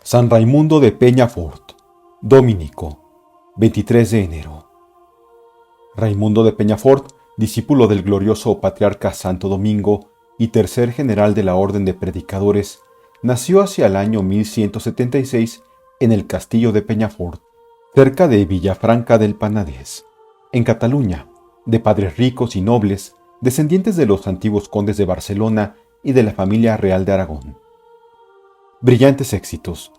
San Raimundo de Peñafort, dominico, 23 de enero. Raimundo de Peñafort, discípulo del glorioso patriarca Santo Domingo y tercer general de la Orden de Predicadores, nació hacia el año 1176 en el castillo de Peñafort, cerca de Villafranca del Penedès, en Cataluña, de padres ricos y nobles, descendientes de los antiguos condes de Barcelona y de la familia real de Aragón. Brillantes éxitos,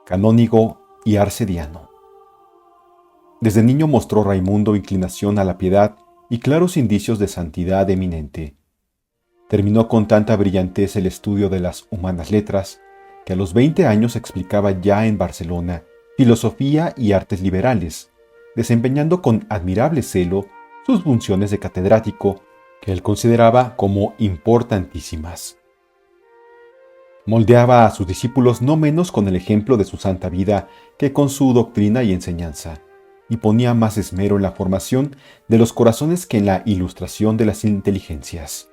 canónigo y arcediano. Desde niño mostró Raimundo inclinación a la piedad y claros indicios de santidad eminente. Terminó con tanta brillantez el estudio de las humanas letras, que a los 20 años explicaba ya en Barcelona filosofía y artes liberales, desempeñando con admirable celo sus funciones de catedrático, que él consideraba como importantísimas. Moldeaba a sus discípulos no menos con el ejemplo de su santa vida que con su doctrina y enseñanza, y ponía más esmero en la formación de los corazones que en la ilustración de las inteligencias.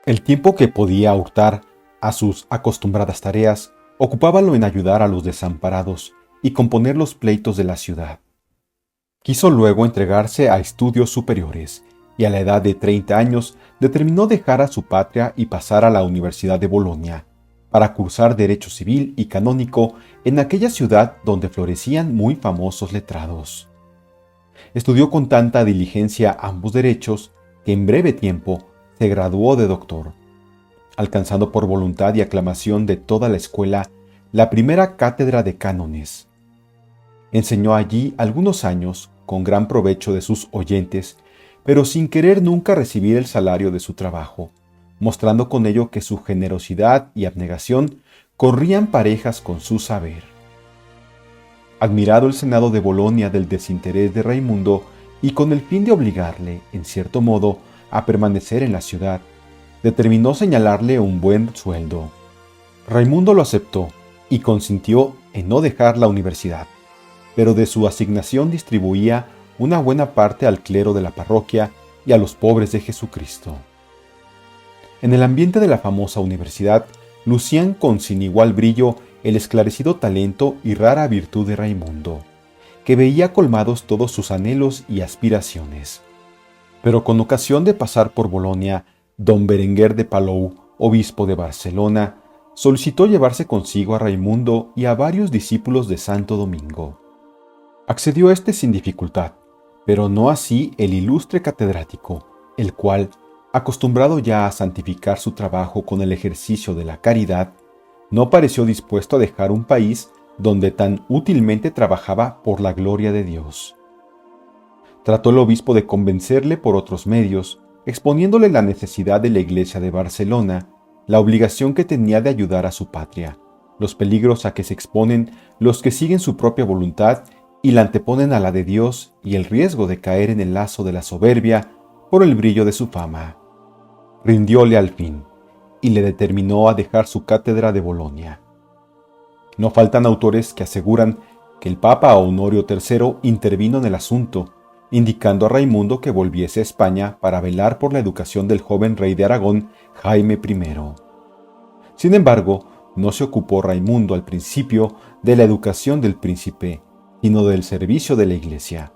El tiempo que podía hurtar a sus acostumbradas tareas, ocupábalo en ayudar a los desamparados y componer los pleitos de la ciudad. Quiso luego entregarse a estudios superiores, y a la edad de 30 años determinó dejar a su patria y pasar a la Universidad de Bolonia, para cursar Derecho Civil y Canónico en aquella ciudad donde florecían muy famosos letrados. Estudió con tanta diligencia ambos derechos que en breve tiempo se graduó de doctor, alcanzando por voluntad y aclamación de toda la escuela la primera cátedra de cánones. Enseñó allí algunos años con gran provecho de sus oyentes, pero sin querer nunca recibir el salario de su trabajo, mostrando con ello que su generosidad y abnegación corrían parejas con su saber. Admirado el Senado de Bolonia del desinterés de Raimundo y con el fin de obligarle, en cierto modo, a permanecer en la ciudad, determinó señalarle un buen sueldo. Raimundo lo aceptó y consintió en no dejar la universidad, pero de su asignación distribuía una buena parte al clero de la parroquia y a los pobres de Jesucristo. En el ambiente de la famosa universidad lucían con sin igual brillo el esclarecido talento y rara virtud de Raimundo, que veía colmados todos sus anhelos y aspiraciones. Pero con ocasión de pasar por Bolonia, don Berenguer de Palou, obispo de Barcelona, solicitó llevarse consigo a Raimundo y a varios discípulos de Santo Domingo. Accedió éste sin dificultad, pero no así el ilustre catedrático, el cual, acostumbrado ya a santificar su trabajo con el ejercicio de la caridad, no pareció dispuesto a dejar un país donde tan útilmente trabajaba por la gloria de Dios. Trató el obispo de convencerle por otros medios, exponiéndole la necesidad de la Iglesia de Barcelona, la obligación que tenía de ayudar a su patria, los peligros a que se exponen los que siguen su propia voluntad y la anteponen a la de Dios, y el riesgo de caer en el lazo de la soberbia por el brillo de su fama. Rindióle al fin, y le determinó a dejar su cátedra de Bolonia. No faltan autores que aseguran que el Papa Honorio III intervino en el asunto, indicando a Raimundo que volviese a España para velar por la educación del joven rey de Aragón, Jaime I. Sin embargo, no se ocupó Raimundo al principio de la educación del príncipe, sino del servicio de la Iglesia.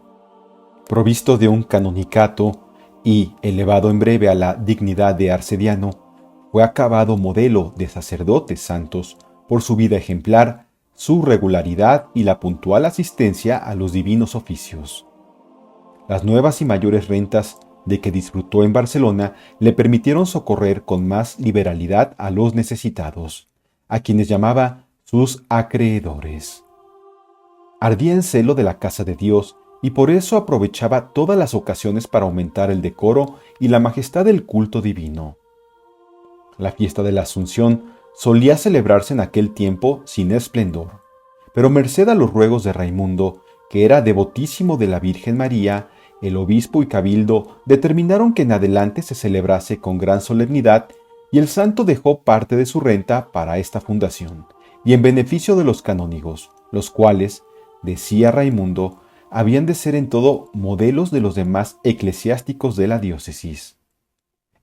Provisto de un canonicato y elevado en breve a la dignidad de arcediano, fue acabado modelo de sacerdotes santos por su vida ejemplar, su regularidad y la puntual asistencia a los divinos oficios. Las nuevas y mayores rentas de que disfrutó en Barcelona le permitieron socorrer con más liberalidad a los necesitados, a quienes llamaba sus acreedores. Ardía en celo de la casa de Dios y por eso aprovechaba todas las ocasiones para aumentar el decoro y la majestad del culto divino. La fiesta de la Asunción solía celebrarse en aquel tiempo sin esplendor, pero merced a los ruegos de Raimundo, que era devotísimo de la Virgen María, el obispo y cabildo determinaron que en adelante se celebrase con gran solemnidad, y el santo dejó parte de su renta para esta fundación, y en beneficio de los canónigos, los cuales, decía Raimundo, habían de ser en todo modelos de los demás eclesiásticos de la diócesis.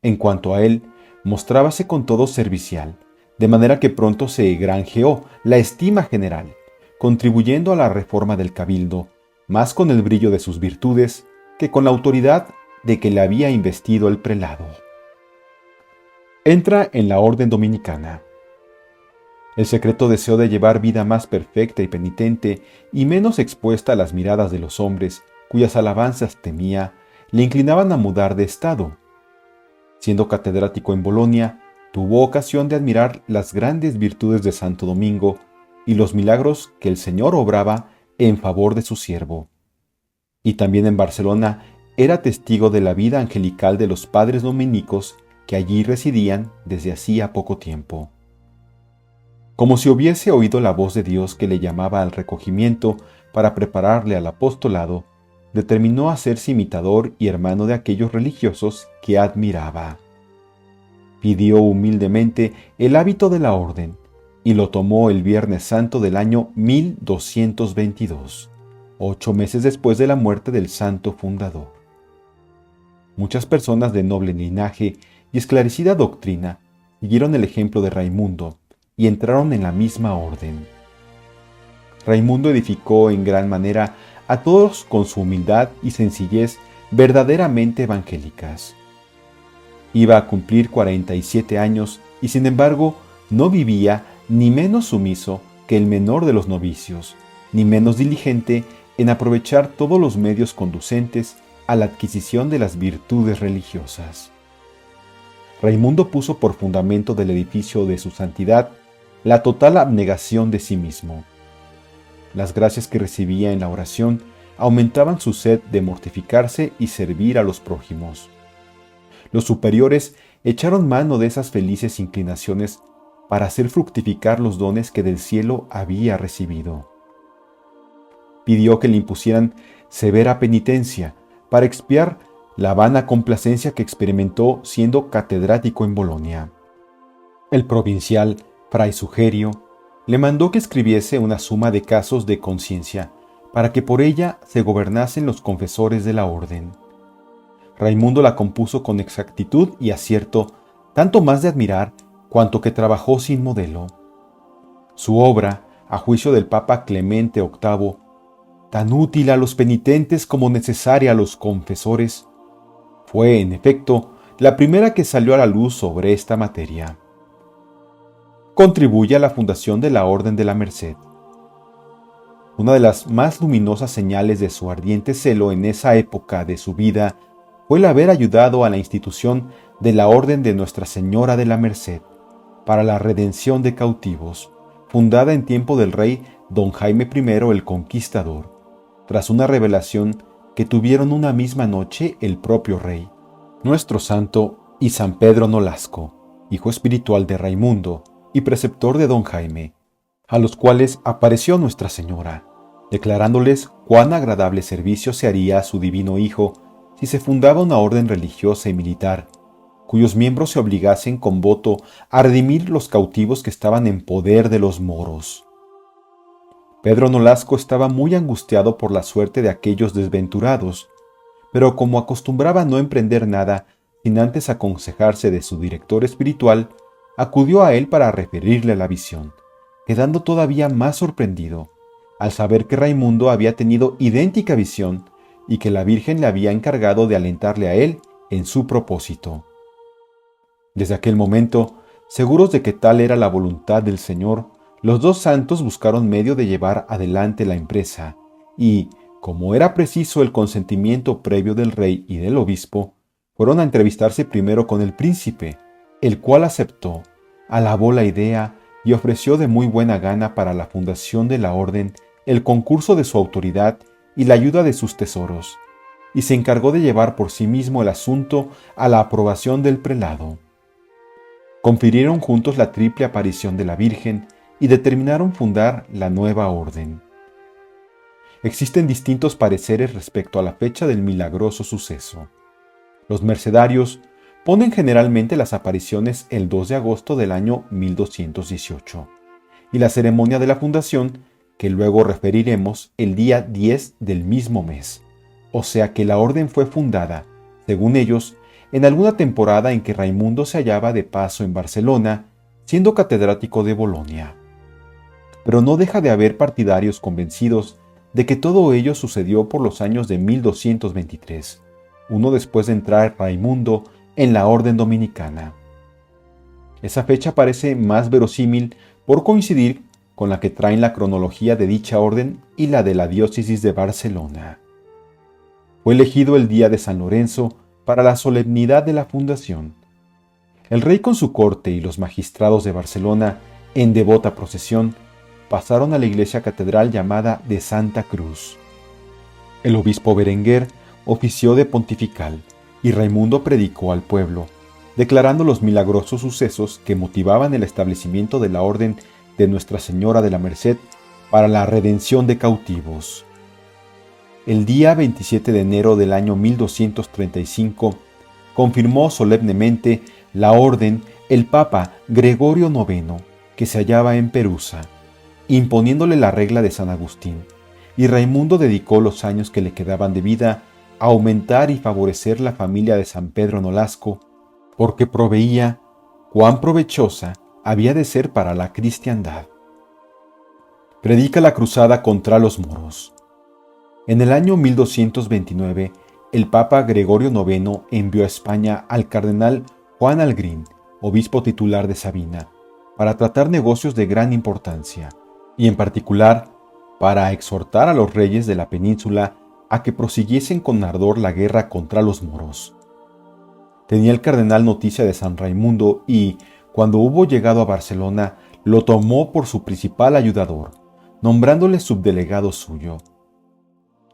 En cuanto a él, mostrábase con todo servicial, de manera que pronto se granjeó la estima general, contribuyendo a la reforma del cabildo, más con el brillo de sus virtudes que con la autoridad de que le había investido el prelado. Entra en la orden dominicana. El secreto deseo de llevar vida más perfecta y penitente y menos expuesta a las miradas de los hombres, cuyas alabanzas temía, le inclinaban a mudar de estado. Siendo catedrático en Bolonia, tuvo ocasión de admirar las grandes virtudes de Santo Domingo y los milagros que el Señor obraba en favor de su siervo. Y también en Barcelona era testigo de la vida angelical de los padres dominicos que allí residían desde hacía poco tiempo. Como si hubiese oído la voz de Dios que le llamaba al recogimiento para prepararle al apostolado, determinó hacerse imitador y hermano de aquellos religiosos que admiraba. Pidió humildemente el hábito de la orden y lo tomó el Viernes Santo del año 1222, 8 meses después de la muerte del santo fundador. Muchas personas de noble linaje y esclarecida doctrina siguieron el ejemplo de Raimundo y entraron en la misma orden. Raimundo edificó en gran manera a todos con su humildad y sencillez verdaderamente evangélicas. Iba a cumplir 47 años y sin embargo no vivía ni menos sumiso que el menor de los novicios, ni menos diligente en aprovechar todos los medios conducentes a la adquisición de las virtudes religiosas. Raimundo puso por fundamento del edificio de su santidad la total abnegación de sí mismo. Las gracias que recibía en la oración aumentaban su sed de mortificarse y servir a los prójimos. Los superiores echaron mano de esas felices inclinaciones para hacer fructificar los dones que del cielo había recibido. Pidió que le impusieran severa penitencia para expiar la vana complacencia que experimentó siendo catedrático en Bolonia. El provincial, fray Sugerio, le mandó que escribiese una suma de casos de conciencia para que por ella se gobernasen los confesores de la orden. Raimundo la compuso con exactitud y acierto, tanto más de admirar cuanto que trabajó sin modelo. Su obra, a juicio del Papa Clemente VIII, tan útil a los penitentes como necesaria a los confesores, fue, en efecto, la primera que salió a la luz sobre esta materia. Contribuye a la fundación de la Orden de la Merced. Una de las más luminosas señales de su ardiente celo en esa época de su vida fue el haber ayudado a la institución de la Orden de Nuestra Señora de la Merced para la redención de cautivos, fundada en tiempo del rey don Jaime I el Conquistador, tras una revelación que tuvieron una misma noche el propio rey, nuestro santo y San Pedro Nolasco, hijo espiritual de Raimundo y preceptor de don Jaime, a los cuales apareció Nuestra Señora, declarándoles cuán agradable servicio se haría a su divino Hijo si se fundaba una orden religiosa y militar, cuyos miembros se obligasen con voto a redimir los cautivos que estaban en poder de los moros. Pedro Nolasco estaba muy angustiado por la suerte de aquellos desventurados, pero como acostumbraba no emprender nada sin antes aconsejarse de su director espiritual, acudió a él para referirle la visión, quedando todavía más sorprendido al saber que Raimundo había tenido idéntica visión y que la Virgen le había encargado de alentarle a él en su propósito. Desde aquel momento, seguros de que tal era la voluntad del Señor, los dos santos buscaron medio de llevar adelante la empresa y, como era preciso el consentimiento previo del rey y del obispo, fueron a entrevistarse primero con el príncipe, el cual aceptó, alabó la idea y ofreció de muy buena gana para la fundación de la orden el concurso de su autoridad y la ayuda de sus tesoros, y se encargó de llevar por sí mismo el asunto a la aprobación del prelado. Confirieron juntos la triple aparición de la Virgen y determinaron fundar la nueva orden. Existen distintos pareceres respecto a la fecha del milagroso suceso. Los mercedarios ponen generalmente las apariciones el 2 de agosto del año 1218 y la ceremonia de la fundación, que luego referiremos, el día 10 del mismo mes, o sea que la orden fue fundada, según ellos, en alguna temporada en que Raimundo se hallaba de paso en Barcelona siendo catedrático de Bolonia. Pero no deja de haber partidarios convencidos de que todo ello sucedió por los años de 1223, uno después de entrar Raimundo en la orden dominicana. Esa fecha parece más verosímil por coincidir con la que traen la cronología de dicha orden y la de la diócesis de Barcelona. Fue elegido el día de San Lorenzo para la solemnidad de la fundación. El rey con su corte y los magistrados de Barcelona, en devota procesión, pasaron a la iglesia catedral llamada de Santa Cruz. El obispo Berenguer ofició de pontifical y Raimundo predicó al pueblo, declarando los milagrosos sucesos que motivaban el establecimiento de la orden de Nuestra Señora de la Merced para la redención de cautivos. El día 27 de enero del año 1235 confirmó solemnemente la orden el Papa Gregorio IX, que se hallaba en Perusa, imponiéndole la regla de San Agustín, y Raimundo dedicó los años que le quedaban de vida a aumentar y favorecer la familia de San Pedro Nolasco, porque proveía cuán provechosa había de ser para la cristiandad. Predica la cruzada contra los moros. En el año 1229, el Papa Gregorio IX envió a España al cardenal Juan Algrín, obispo titular de Sabina, para tratar negocios de gran importancia, y en particular para exhortar a los reyes de la península a que prosiguiesen con ardor la guerra contra los moros. Tenía el cardenal noticia de San Raimundo y, cuando hubo llegado a Barcelona, lo tomó por su principal ayudador, nombrándole subdelegado suyo.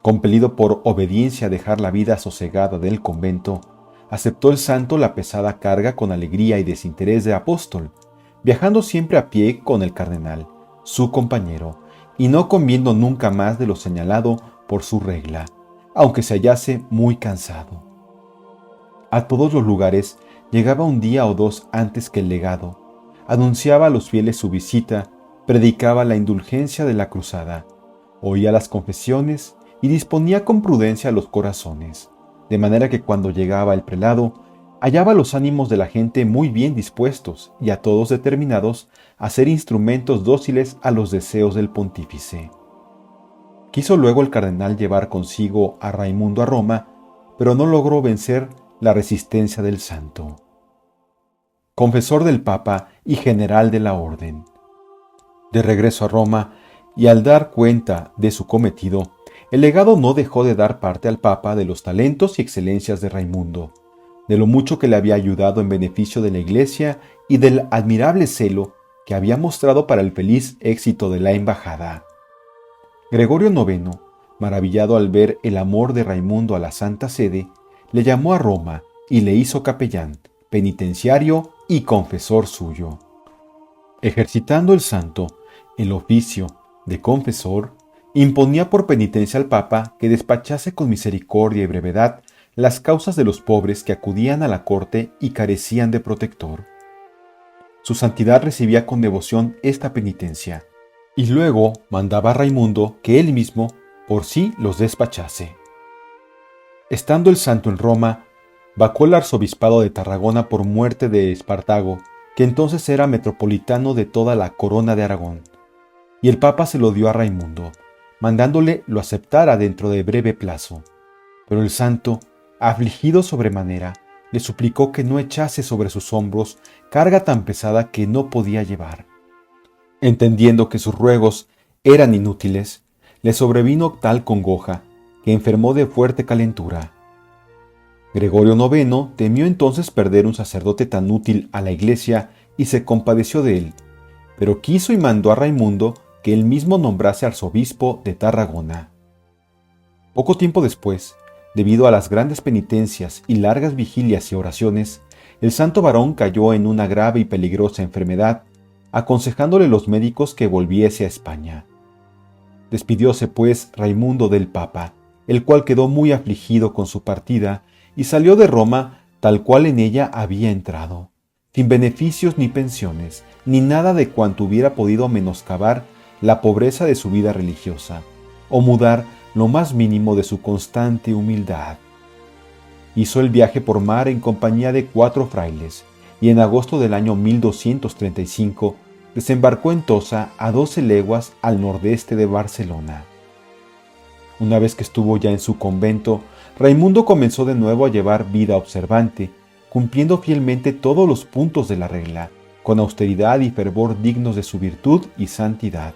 Compelido por obediencia a dejar la vida sosegada del convento, aceptó el santo la pesada carga con alegría y desinterés de apóstol, viajando siempre a pie con el cardenal, su compañero, y no comiendo nunca más de lo señalado por su regla, aunque se hallase muy cansado. A todos los lugares llegaba un día o dos antes que el legado, anunciaba a los fieles su visita, predicaba la indulgencia de la cruzada, oía las confesiones y disponía con prudencia los corazones, de manera que cuando llegaba el prelado, hallaba los ánimos de la gente muy bien dispuestos y a todos determinados a ser instrumentos dóciles a los deseos del pontífice. Quiso luego el cardenal llevar consigo a Raimundo a Roma, pero no logró vencer la resistencia del santo. Confesor del Papa y general de la orden. De regreso a Roma, y al dar cuenta de su cometido, el legado no dejó de dar parte al Papa de los talentos y excelencias de Raimundo, de lo mucho que le había ayudado en beneficio de la Iglesia y del admirable celo que había mostrado para el feliz éxito de la embajada. Gregorio IX, maravillado al ver el amor de Raimundo a la Santa Sede, le llamó a Roma y le hizo capellán, penitenciario y confesor suyo. Ejercitando el santo el oficio de confesor, imponía por penitencia al Papa que despachase con misericordia y brevedad las causas de los pobres que acudían a la corte y carecían de protector. Su santidad recibía con devoción esta penitencia, y luego mandaba a Raimundo que él mismo por sí los despachase. Estando el santo en Roma, vacó el arzobispado de Tarragona por muerte de Espartago, que entonces era metropolitano de toda la corona de Aragón, y el Papa se lo dio a Raimundo, mandándole lo aceptara dentro de breve plazo. Pero el santo, afligido sobremanera, le suplicó que no echase sobre sus hombros carga tan pesada que no podía llevar. Entendiendo que sus ruegos eran inútiles, le sobrevino tal congoja que enfermó de fuerte calentura. Gregorio IX temió entonces perder un sacerdote tan útil a la Iglesia y se compadeció de él, pero quiso y mandó a Raimundo que él mismo nombrase arzobispo de Tarragona. Poco tiempo después, debido a las grandes penitencias y largas vigilias y oraciones, el santo varón cayó en una grave y peligrosa enfermedad, aconsejándole los médicos que volviese a España. Despidióse pues Raimundo del Papa, el cual quedó muy afligido con su partida y salió de Roma tal cual en ella había entrado, sin beneficios ni pensiones, ni nada de cuanto hubiera podido menoscabar la pobreza de su vida religiosa, o mudar lo más mínimo de su constante humildad. Hizo el viaje por mar en compañía de 4 frailes, y en agosto del año 1235 desembarcó en Tossa, a 12 leguas al nordeste de Barcelona. Una vez que estuvo ya en su convento, Raimundo comenzó de nuevo a llevar vida observante, cumpliendo fielmente todos los puntos de la regla, con austeridad y fervor dignos de su virtud y santidad.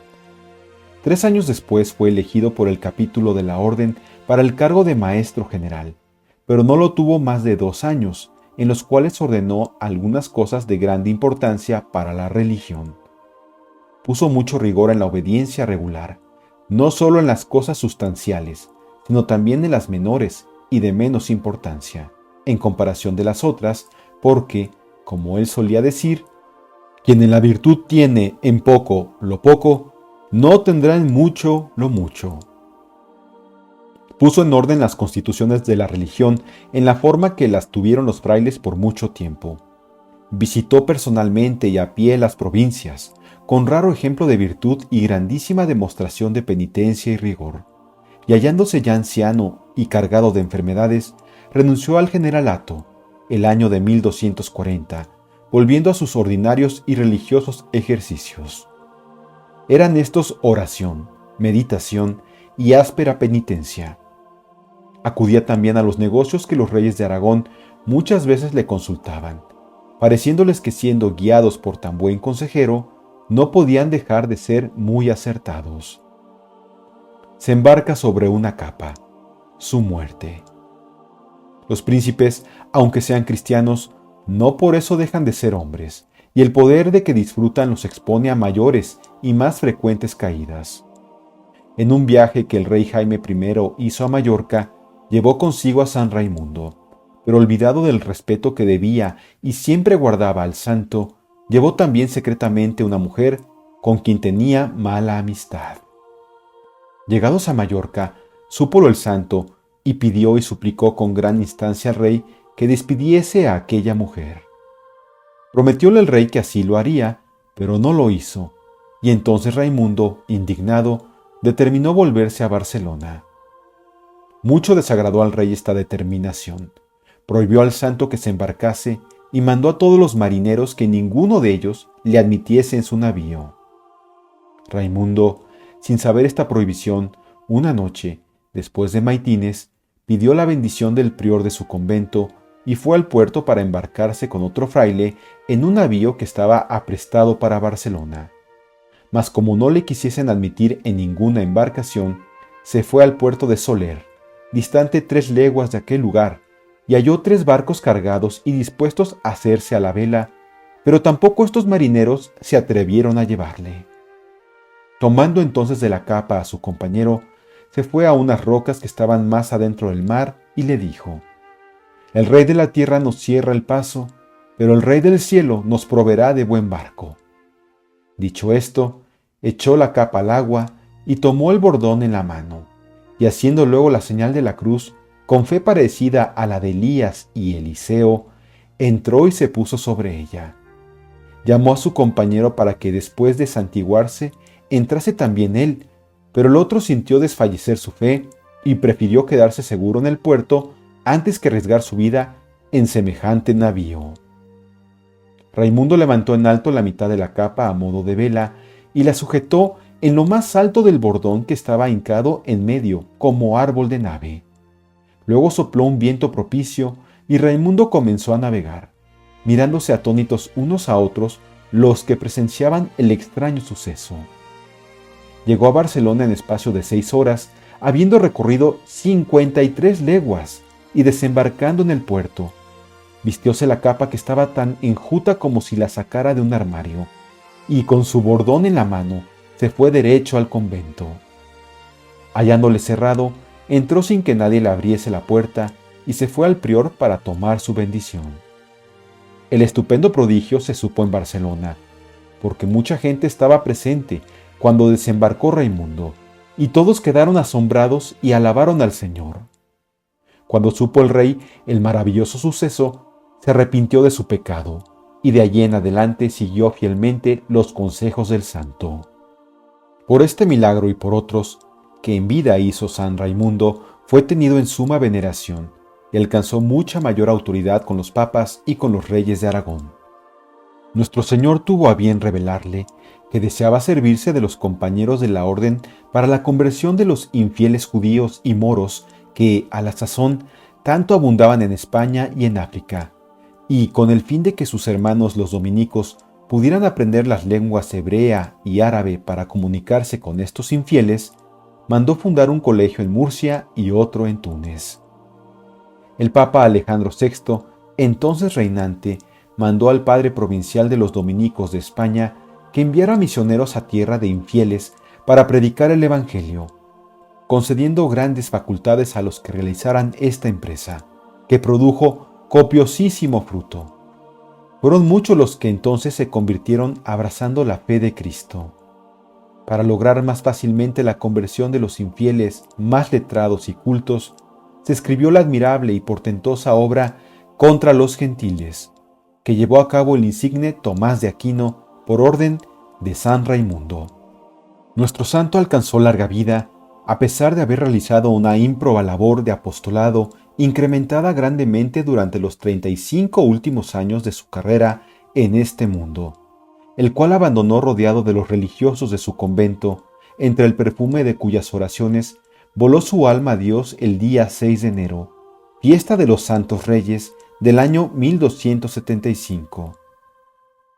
3 años después fue elegido por el capítulo de la orden para el cargo de maestro general, pero no lo tuvo más de 2 años, en los cuales ordenó algunas cosas de grande importancia para la religión. Puso mucho rigor en la obediencia regular, no solo en las cosas sustanciales, sino también en las menores y de menos importancia, en comparación de las otras, porque, como él solía decir, quien en la virtud tiene en poco lo poco, no tendrá en mucho lo mucho. Puso en orden las constituciones de la religión en la forma que las tuvieron los frailes por mucho tiempo. Visitó personalmente y a pie las provincias, con raro ejemplo de virtud y grandísima demostración de penitencia y rigor. Y hallándose ya anciano y cargado de enfermedades, renunció al generalato, el año de 1240, volviendo a sus ordinarios y religiosos ejercicios. Eran estos oración, meditación y áspera penitencia. Acudía también a los negocios que los reyes de Aragón muchas veces le consultaban, pareciéndoles que siendo guiados por tan buen consejero, no podían dejar de ser muy acertados. Se embarca sobre una capa, su muerte. Los príncipes, aunque sean cristianos, no por eso dejan de ser hombres, y el poder de que disfrutan los expone a mayores y más frecuentes caídas. En un viaje que el rey Jaime I hizo a Mallorca, llevó consigo a San Raimundo, pero olvidado del respeto que debía y siempre guardaba al santo, llevó también secretamente una mujer con quien tenía mala amistad. Llegados a Mallorca, súpolo el santo y pidió y suplicó con gran instancia al rey que despidiese a aquella mujer. Prometióle el rey que así lo haría, pero no lo hizo, y entonces Raimundo, indignado, determinó volverse a Barcelona. Mucho desagradó al rey esta determinación. Prohibió al santo que se embarcase y mandó a todos los marineros que ninguno de ellos le admitiese en su navío. Raimundo, sin saber esta prohibición, una noche, después de maitines, pidió la bendición del prior de su convento y fue al puerto para embarcarse con otro fraile en un navío que estaba aprestado para Barcelona. Mas como no le quisiesen admitir en ninguna embarcación, se fue al puerto de Soler, distante 3 leguas de aquel lugar, y halló 3 barcos cargados y dispuestos a hacerse a la vela, pero tampoco estos marineros se atrevieron a llevarle. Tomando entonces de la capa a su compañero, se fue a unas rocas que estaban más adentro del mar y le dijo: «El rey de la tierra nos cierra el paso, pero el rey del cielo nos proveerá de buen barco». Dicho esto, echó la capa al agua y tomó el bordón en la mano, y haciendo luego la señal de la cruz, con fe parecida a la de Elías y Eliseo, entró y se puso sobre ella. Llamó a su compañero para que después de santiguarse entrase también él, pero el otro sintió desfallecer su fe y prefirió quedarse seguro en el puerto antes que arriesgar su vida en semejante navío. Raimundo levantó en alto la mitad de la capa a modo de vela y la sujetó en lo más alto del bordón que estaba hincado en medio, como árbol de nave. Luego sopló un viento propicio y Raimundo comenzó a navegar, mirándose atónitos unos a otros los que presenciaban el extraño suceso. Llegó a Barcelona en espacio de 6 horas, habiendo recorrido 53 leguas y desembarcando en el puerto. Vistióse la capa que estaba tan enjuta como si la sacara de un armario, y con su bordón en la mano se fue derecho al convento. Hallándole cerrado, entró sin que nadie le abriese la puerta y se fue al prior para tomar su bendición. El estupendo prodigio se supo en Barcelona, porque mucha gente estaba presente cuando desembarcó Raimundo, y todos quedaron asombrados y alabaron al Señor. Cuando supo el rey el maravilloso suceso, se arrepintió de su pecado, y de allí en adelante siguió fielmente los consejos del santo. Por este milagro y por otros, que en vida hizo San Raimundo, fue tenido en suma veneración, y alcanzó mucha mayor autoridad con los papas y con los reyes de Aragón. Nuestro Señor tuvo a bien revelarle que deseaba servirse de los compañeros de la orden para la conversión de los infieles judíos y moros que, a la sazón, tanto abundaban en España y en África, y con el fin de que sus hermanos los dominicos pudieran aprender las lenguas hebrea y árabe para comunicarse con estos infieles, mandó fundar un colegio en Murcia y otro en Túnez. El Papa Alejandro VI, entonces reinante, mandó al padre provincial de los dominicos de España que enviara misioneros a tierra de infieles para predicar el Evangelio, concediendo grandes facultades a los que realizaran esta empresa, que produjo copiosísimo fruto. Fueron muchos los que entonces se convirtieron abrazando la fe de Cristo. Para lograr más fácilmente la conversión de los infieles más letrados y cultos, se escribió la admirable y portentosa obra Contra los Gentiles, que llevó a cabo el insigne Tomás de Aquino por orden de San Raimundo. Nuestro santo alcanzó larga vida, a pesar de haber realizado una ímproba labor de apostolado incrementada grandemente durante los 35 últimos años de su carrera en este mundo, el cual abandonó rodeado de los religiosos de su convento, entre el perfume de cuyas oraciones voló su alma a Dios el día 6 de enero, fiesta de los Santos Reyes del año 1275.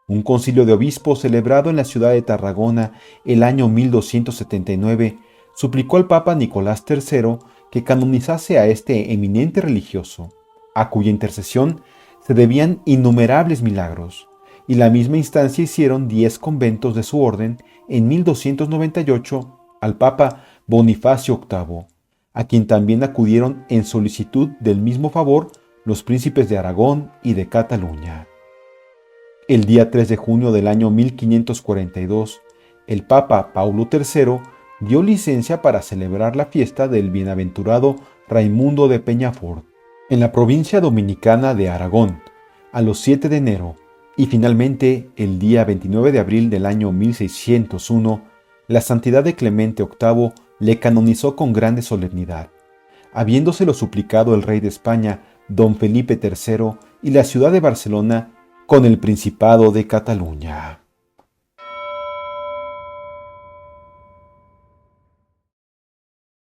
Un concilio de obispos celebrado en la ciudad de Tarragona el año 1279 suplicó al Papa Nicolás III que canonizase a este eminente religioso, a cuya intercesión se debían innumerables milagros, y la misma instancia hicieron 10 conventos de su orden en 1298 al Papa Bonifacio VIII, a quien también acudieron en solicitud del mismo favor los príncipes de Aragón y de Cataluña. El día 3 de junio del año 1542, el Papa Paulo III dio licencia para celebrar la fiesta del bienaventurado Raimundo de Peñafort en la provincia dominicana de Aragón, a los 7 de enero, y finalmente, el día 29 de abril del año 1601, la santidad de Clemente VIII le canonizó con grande solemnidad, habiéndoselo suplicado el rey de España, don Felipe III, y la ciudad de Barcelona, con el Principado de Cataluña.